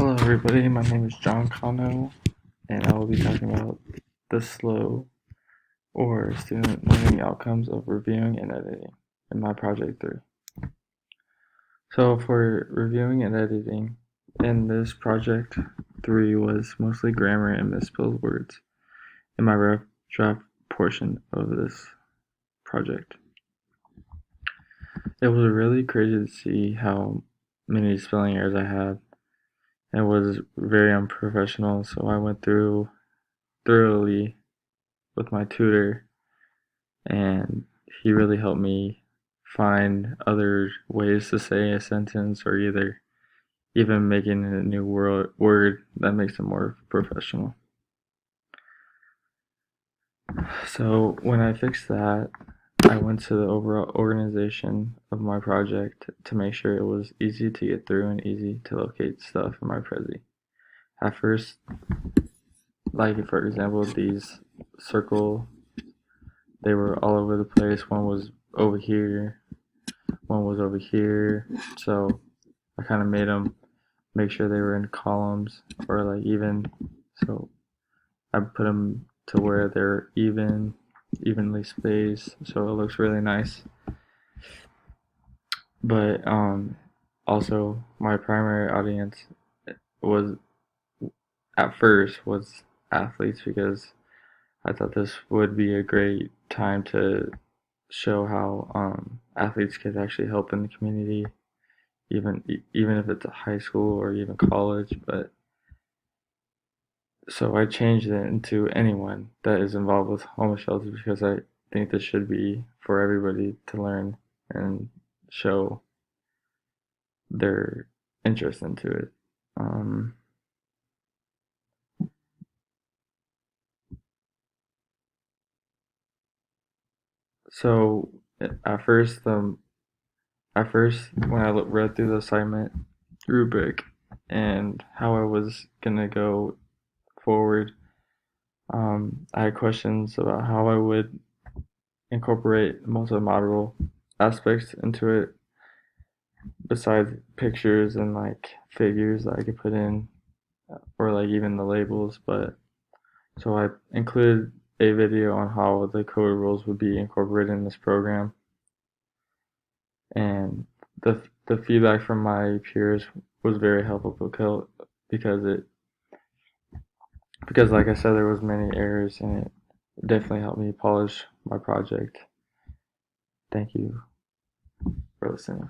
Hello, everybody. My name is John Cano, and I will be talking about the slow or student learning outcomes of reviewing and editing in my project 3. So, for reviewing and editing, in this project 3 was mostly grammar and misspelled words in my rough draft portion of this project. It was really crazy to see how many spelling errors I had. It was very unprofessional, so I went through thoroughly with my tutor, and he really helped me find other ways to say a sentence, or either even making a new word that makes it more professional. So when I fixed that, I went to the overall organization of my project to make sure it was easy to get through and easy to locate stuff in my Prezi. At first, like for example, these circle, they were all over the place. One was over here, one was over here. So I kind of made them make sure they were in columns, or like even, so I put them to where they're evenly spaced, so it looks really nice. But also my primary audience was at first was athletes, because I thought this would be a great time to show how athletes could actually help in the community, even if it's a high school or even college. But so I changed it into anyone that is involved with homeless shelters, because I think this should be for everybody to learn and show their interest into it. So at first, when I read through the assignment rubric and how I was gonna go forward, I had questions about how I would incorporate multimodal aspects into it, besides pictures and like figures that I could put in, or like even the labels. But so I included a video on how the code rules would be incorporated in this program, and the feedback from my peers was very helpful, because like I said, there was many errors, and it definitely helped me polish my project. Thank you for listening.